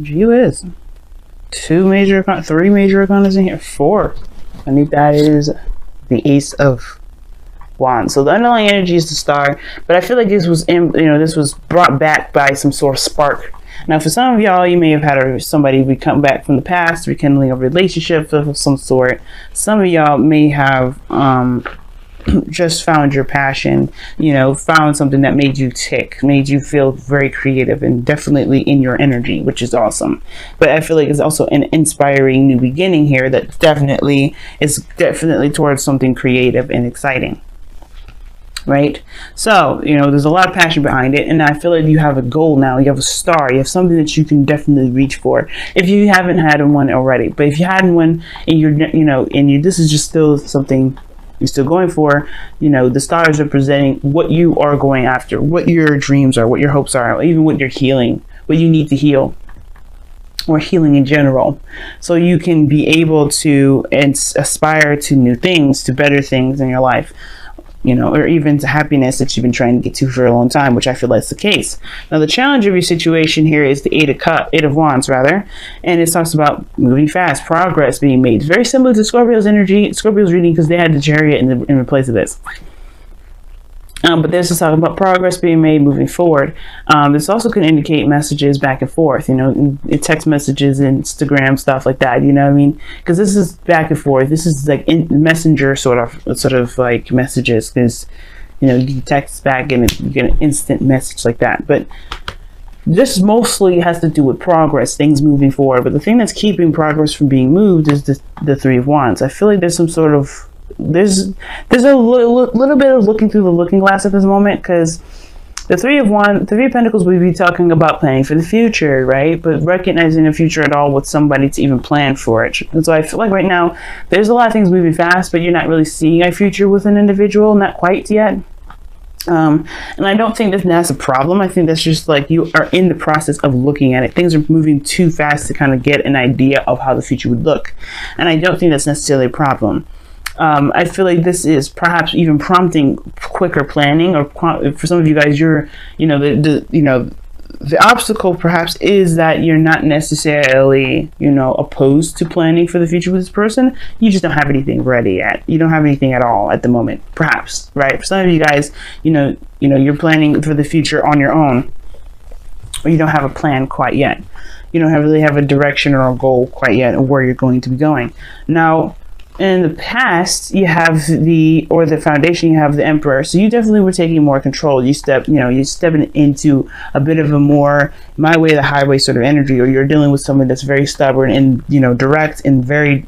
Gee whiz. Three major arcanas in here. Four. I think that is the Ace of Wands. So the underlying energy is the Star, but I feel like this was this was brought back by some sort of spark. Now, for some of y'all, you may have had somebody come back from the past, rekindling a relationship of some sort. Some of y'all may have just found your passion, found something that made you tick, made you feel very creative and definitely in your energy, which is awesome. But I feel like it's also an inspiring new beginning here that is definitely towards something creative and exciting. Right? So, there's a lot of passion behind it, and I feel like you have a goal now. You have a star. You have something that you can definitely reach for if you haven't had one already. But if you hadn't one and this is just still something you're still going for, the stars are presenting what you are going after, what your dreams are, what your hopes are, even what you're healing, what you need to heal, or healing in general, so you can be able to aspire to new things, to better things in your life, or even to happiness that you've been trying to get to for a long time, which I feel that's the case. Now, the challenge of your situation here is the Eight of Wands, rather, and it talks about moving fast, progress being made. It's very similar to Scorpio's reading, because they had the Chariot in place of this. But this is talking about progress being made, moving forward. This also can indicate messages back and forth, text messages, Instagram, stuff like that. You know what I mean? Because this is back and forth. This is like messenger sort of like messages. Because you can text back and you get an instant message like that. But this mostly has to do with progress, things moving forward. But the thing that's keeping progress from being moved is the Three of Wands. I feel like there's some sort of there's a little bit of looking through the looking glass at this moment, because the Three of Pentacles, we'd be talking about planning for the future, right? But recognizing the future at all with somebody to even plan for it. And so I feel like right now there's a lot of things moving fast, but you're not really seeing a future with an individual, not quite yet. And I don't think that's a problem. I think that's just like you are in the process of looking at it. Things are moving too fast to kind of get an idea of how the future would look, and I don't think that's necessarily a problem. I feel like this is perhaps even prompting quicker planning, or for some of you guys, the obstacle perhaps is that you're not necessarily, opposed to planning for the future with this person. You just don't have anything ready yet. You don't have anything at all at the moment, perhaps, right? For some of you guys, you're planning for the future on your own, or you don't have a plan quite yet. You don't really have a direction or a goal quite yet of where you're going to be going. Now, in the past, you have the foundation, you have the Emperor. So you definitely were taking more control. You're stepping into a bit of a more my way, the highway sort of energy, or you're dealing with someone that's very stubborn and, direct and very,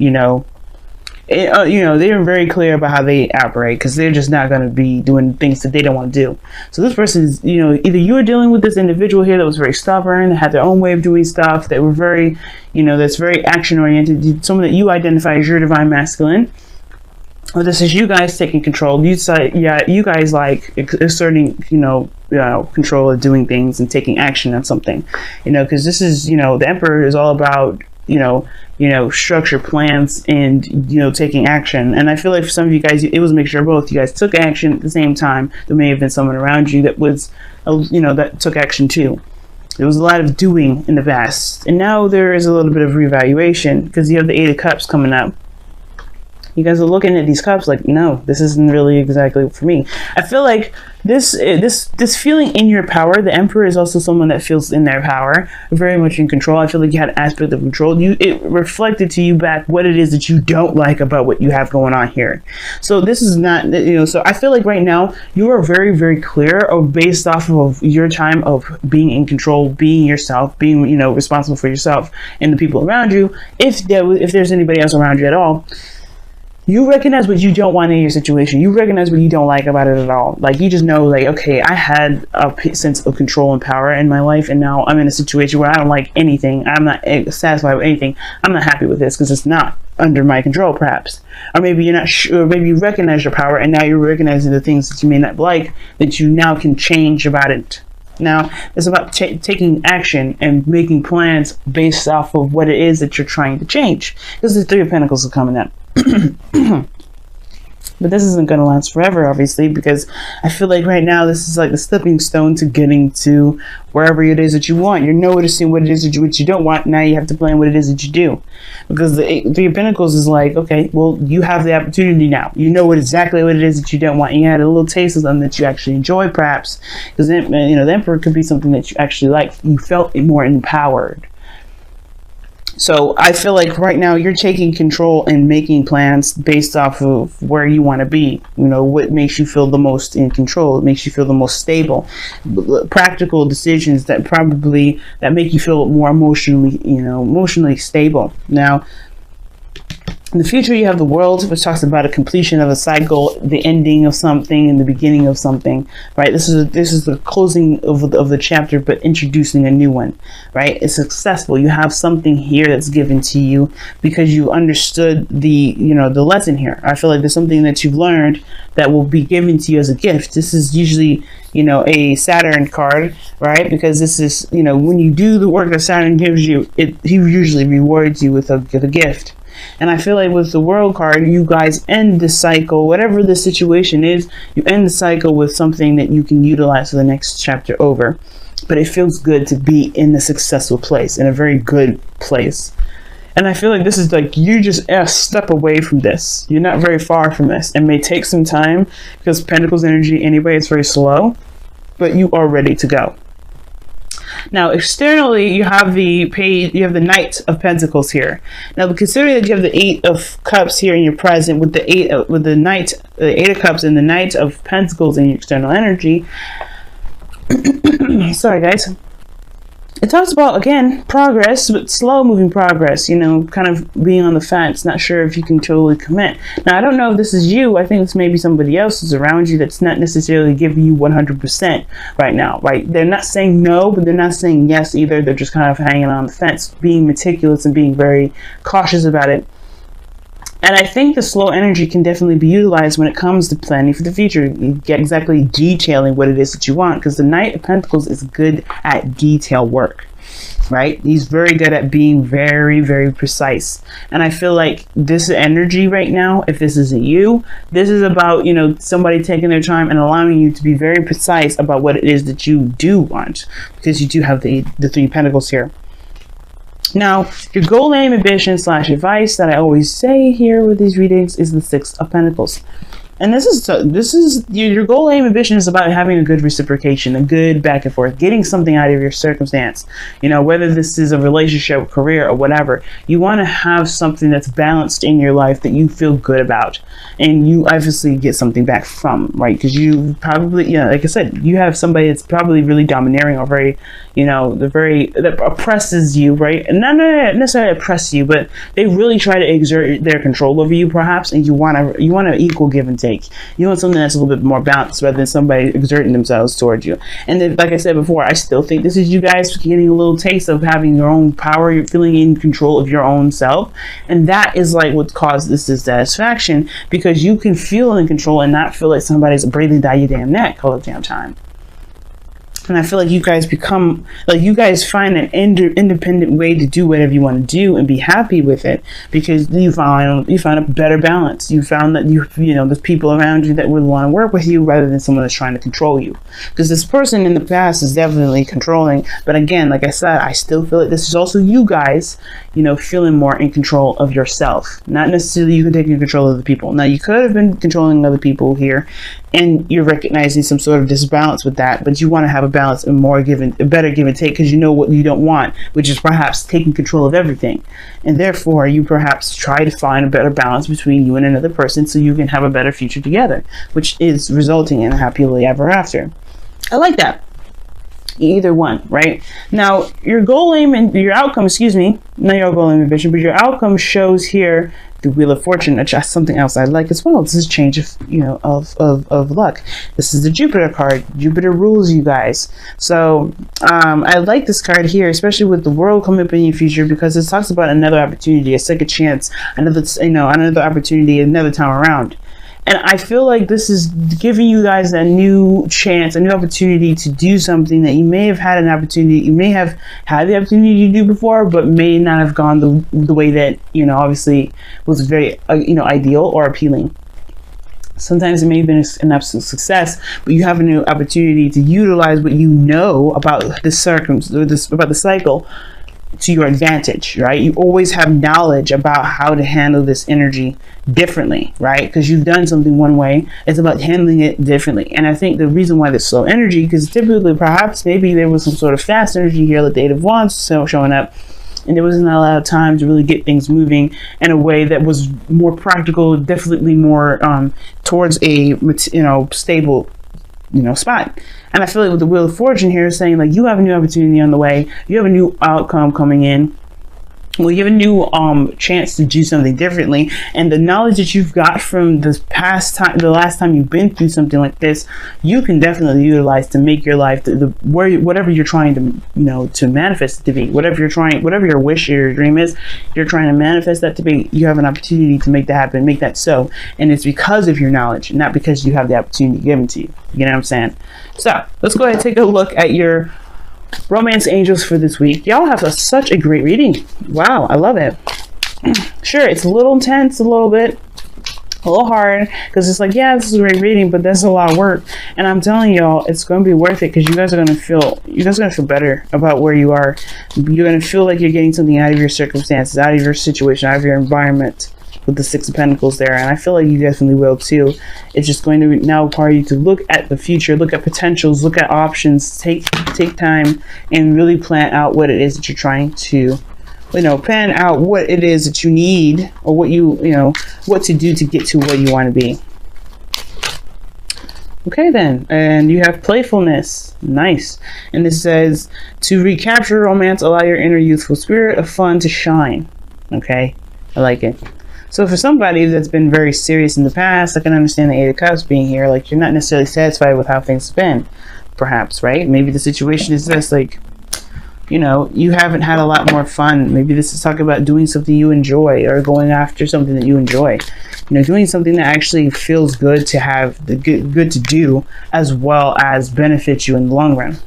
they're very clear about how they operate, because they're just not going to be doing things that they don't want to do. So this person is, either you are dealing with this individual here that was very stubborn, that had their own way of doing stuff, that were very, that's very action oriented, someone that you identify as your divine masculine. Or this is you guys taking control. You guys like asserting, control of doing things and taking action on something, because this is, the Emperor is all about, structure, plans, and taking action. And I feel like for some of you guys, it was a mixture of both. You guys took action at the same time. There may have been someone around you that was that took action too. There was a lot of doing in the past, and now there is a little bit of reevaluation, because you have the Eight of Cups coming up. You guys are looking at these cups like, no, this isn't really exactly for me. I feel like this feeling in your power. The Emperor is also someone that feels in their power, very much in control. I feel like you had an aspect of control. It reflected to you back what it is that you don't like about what you have going on here. So this is not, so I feel like right now you are very, very clear of, based off of your time of being in control, being yourself, being, responsible for yourself and the people around you. If there's anybody else around you at all, you recognize what you don't want in your situation. You recognize what you don't like about it at all. Like, you just know, like, okay, I had a sense of control and power in my life, and now I'm in a situation where I don't like anything. I'm not satisfied with anything. I'm not happy with this because it's not under my control, perhaps. Or maybe you're not sure. Maybe you recognize your power, and now you're recognizing the things that you may not like that you now can change about it. Now, it's about taking action and making plans based off of what it is that you're trying to change. Because the Three of Pentacles are coming up. The But this isn't going to last forever, obviously, because I feel like right now this is like the stepping stone to getting to wherever it is that you want. You're noticing what it is that what you don't want. Now you have to plan what it is that you do. Because the Three of Pentacles is like, okay, well, you have the opportunity now. You know exactly what it is that you don't want. You had a little taste of them that you actually enjoy, perhaps. Because, you know, the Emperor could be something that you actually like. You felt more empowered. So I feel like right now you're taking control and making plans based off of where you want to be. You know, what makes you feel the most in control. It makes you feel the most stable. Practical decisions that make you feel more emotionally, you know, emotionally stable. Now, in the future, you have the World, which talks about a completion of a cycle, the ending of something, and the beginning of something. Right? This is the closing of the chapter, but introducing a new one. Right? It's successful. You have something here that's given to you because you understood the lesson here. I feel like there's something that you've learned that will be given to you as a gift. This is usually, you know, a Saturn card, right? Because this is, you know, when you do the work that Saturn gives you, he usually rewards you with a gift. And I feel like with the World card, you guys end the cycle, whatever the situation is, you end the cycle with something that you can utilize for the next chapter over. But it feels good to be in a successful place, in a very good place. And I feel like this is like, you just a step away from this. You're not very far from this. It may take some time because Pentacles energy anyway is very slow, but you are ready to go. Now, externally, you have the Knight of Pentacles here. Now, considering that you have the Eight of Cups here in your present, with the Eight of Cups and the Knight of Pentacles in your external energy. Sorry, guys. It talks about, again, progress, but slow moving progress, you know, kind of being on the fence, not sure if you can totally commit. Now, I don't know if this is you. I think it's maybe somebody else who's around you that's not necessarily giving you 100% right now, right? They're not saying no, but they're not saying yes either. They're just kind of hanging on the fence, being meticulous and being very cautious about it. And I think the slow energy can definitely be utilized when it comes to planning for the future. You get exactly detailing what it is that you want, because the Knight of Pentacles is good at detail work, right? He's very good at being very, very precise. And I feel like this energy right now, if this isn't you, this is about, you know, somebody taking their time and allowing you to be very precise about what it is that you do want, because you do have the Three of Pentacles here. Now, your goal, aim, ambition / advice that I always say here with these readings is the Six of Pentacles. And this is your goal, aim, ambition is about having a good reciprocation, a good back and forth, getting something out of your circumstance. You know, whether this is a relationship, career, or whatever, you want to have something that's balanced in your life that you feel good about, and you obviously get something back from, right? Because you probably, you know, like I said, you have somebody that's probably really domineering or very, you know, that oppresses you, right? And not necessarily oppress you, but they really try to exert their control over you, perhaps, and you want to equal give and take. You want something that's a little bit more balanced rather than somebody exerting themselves towards you. And then, like I said before, I still think this is you guys getting a little taste of having your own power. You're feeling in control of your own self, and that is like what caused this dissatisfaction, because you can feel in control and not feel like somebody's breathing down your damn neck all the damn time. And I feel like you guys find an independent way to do whatever you want to do and be happy with it, because you found a better balance. You found that you know there's people around you that would want to work with you rather than someone that's trying to control you. Because this person in the past is definitely controlling. But again, like I said, I still feel like this is also you guys, you know, feeling more in control of yourself. Not necessarily you can take control of the people. Now, you could have been controlling other people here, and you're recognizing some sort of disbalance with that, but you want to have a balance and a better give and take, because you know what you don't want, which is perhaps taking control of everything. And therefore, you perhaps try to find a better balance between you and another person so you can have a better future together, which is resulting in a happily ever after. I like that. Either one, right? Now, your goal, aim, and your outcome, excuse me, not your goal, aim, ambition, but your outcome shows here the Wheel of Fortune, which is something else I like as well. This is a change of, you know, of luck. This is the Jupiter card. Jupiter rules you guys. So I like this card here, especially with the World coming up in your future, because it talks about another opportunity, a second chance, another opportunity, another time around. And I feel like this is giving you guys a new chance, a new opportunity to do something that you may have had an opportunity, you may have had the opportunity to do before, but may not have gone the way that, you know, obviously was very, you know, ideal or appealing. Sometimes it may have been an absolute success, but you have a new opportunity to utilize what you know about about the cycle to your advantage, right? You always have knowledge about how to handle this energy differently, right? Because you've done something one way, it's about handling it differently. And I think the reason why there's slow energy, because typically perhaps maybe there was some sort of fast energy here, like the Eight of Wands showing up, and there wasn't a lot of time to really get things moving in a way that was more practical, definitely more towards a stable spot. And I feel like with the Wheel of Fortune here is saying, like, you have a new opportunity on the way, you have a new outcome coming in. Well, you have a new chance to do something differently, and the knowledge that you've got from this past time, the last time you've been through something like this, you can definitely utilize to make your life whatever you're trying to to manifest it to be, whatever your wish or your dream is, you're trying to manifest that to be. You have an opportunity to make that happen, make that so, and it's because of your knowledge, not because you have the opportunity given to you. You know what I'm saying? So let's go ahead and take a look at your romance angels for this week. Y'all have such a great reading. Wow, I love it. Sure, it's a little intense, a little hard, because it's like, yeah, this is a great reading, but that's a lot of work. And I'm telling y'all, it's going to be worth it, because you guys are going to feel better about where you are. You're going to feel like you're getting something out of your circumstances, out of your situation, out of your environment, with the Six of Pentacles there. And I feel like you definitely will too. It's just going to now require you to look at the future, look at potentials, look at options, take time and really plan out what it is that you're trying to, plan out what it is that you need, or what what to do to get to where you want to be. Okay then, and you have playfulness. Nice. And this says, to recapture romance, allow your inner youthful spirit of fun to shine. Okay, I like it. So for somebody that's been very serious in the past, I can understand the Eight of Cups being here. Like, you're not necessarily satisfied with how things have been, perhaps, right? Maybe the situation is this, like, you haven't had a lot more fun. Maybe this is talking about doing something you enjoy, or going after something that you enjoy. Doing something that actually feels good to have, good to do, as well as benefits you in the long run.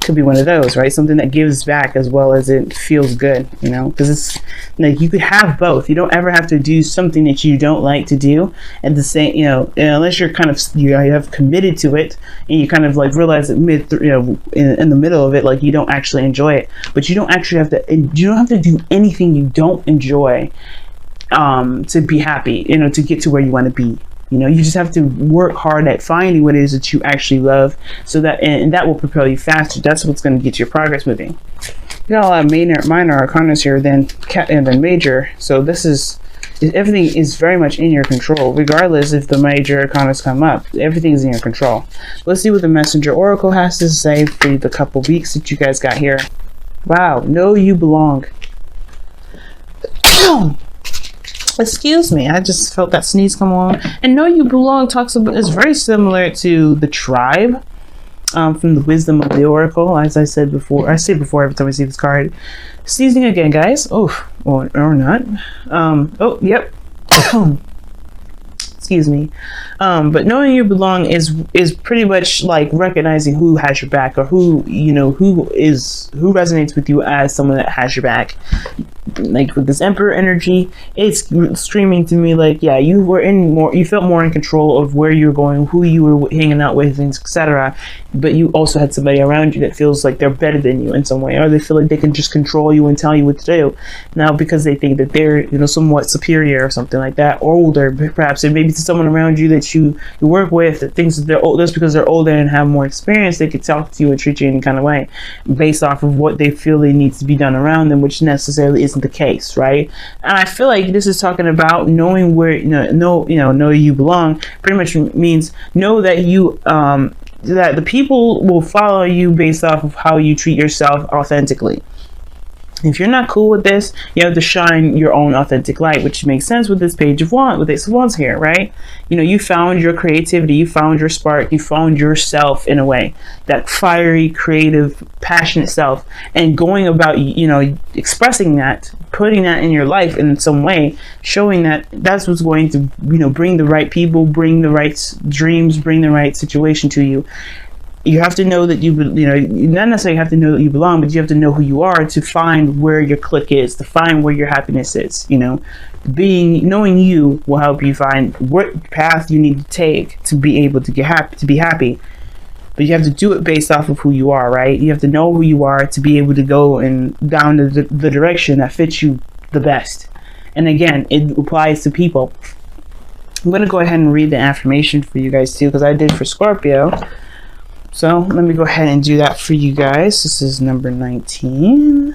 Could be one of those, right? Something that gives back as well as it feels good, because it's like you could have both. You don't ever have to do something that you don't like to do at the same, unless you're kind of, you have committed to it, and you kind of like realize that in the middle of it, like, you don't actually enjoy it. But you don't actually have to, you don't have to do anything you don't enjoy to be happy, to get to where you want to be. You just have to work hard at finding what it is that you actually love, so that, and that will propel you faster. That's what's going to get your progress moving. You got a lot of minor arcanas here than major, so everything is very much in your control, regardless if the major arcanas come up. Everything is in your control. Let's see what the Messenger Oracle has to say for the couple weeks that you guys got here. Wow, know you belong. Excuse me, I just felt that sneeze come on. And know you belong is very similar to the tribe from the Wisdom of the Oracle. As I said before, I say before every time I see this card. Sneezing again, guys. Oh, or not. Oh, yep. Excuse me. But knowing you belong is pretty much like recognizing who has your back, or who resonates with you as someone that has your back. Like with this Emperor energy, it's screaming to me like, yeah, you felt more in control of where you were going, who you were hanging out with, things, etc. But you also had somebody around you that feels like they're better than you in some way, or they feel like they can just control you and tell you what to do now, because they think that they're somewhat superior or something like that, or older perhaps. And maybe to someone around you that you work with that thinks that they're old, just because they're older and have more experience, they could talk to you and treat you any kind of way based off of what they feel they needs to be done around them, which necessarily isn't the case, right? And I feel like this is talking about knowing where know you belong. Pretty much means know that you that the people will follow you based off of how you treat yourself authentically. If you're not cool with this, you have to shine your own authentic light, which makes sense with this Page of Wands, with Ace of Wands here, right? You found your creativity, you found your spark, you found yourself in a way, that fiery, creative, passionate self, and going about, expressing that, putting that in your life in some way, showing that that's what's going to, bring the right people, bring the right dreams, bring the right situation to you. you have to know that you not necessarily have to know that you belong, but you have to know who you are to find where your clique is, to find where your happiness is. Knowing you will help you find what path you need to take to be able to get happy, to be happy. But you have to do it based off of who you are, right? You have to know who you are to be able to go and down the direction that fits you the best. And again, it applies to people. I'm going to go ahead and read the affirmation for you guys too, because I did for Scorpio. So let me go ahead and do that for you guys. This is number 19.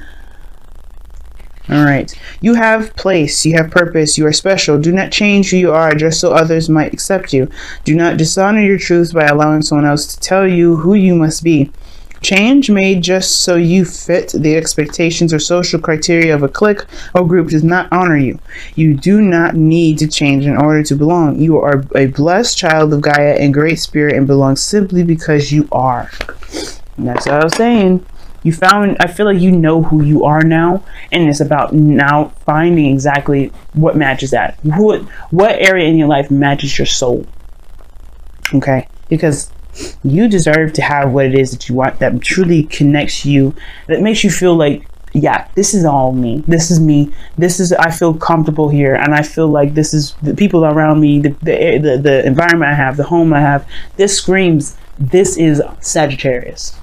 All right. You have place. You have purpose. You are special. Do not change who you are just so others might accept you. Do not dishonor your truth by allowing someone else to tell you who you must be. Change made just so you fit the expectations or social criteria of a clique or group does not honor you. You do not need to change in order to belong. You are a blessed child of Gaia and great spirit and belong simply because you are. And that's what I was saying. I feel like you know who you are now, and it's about now finding exactly what matches that. What area in your life matches your soul. Okay? Because you deserve to have what it is that you want, that truly connects you, that makes you feel like, yeah, this is all me. This is me. I feel comfortable here, and I feel like this is the people around me, the environment I have, the home I have. This screams, this is Sagittarius.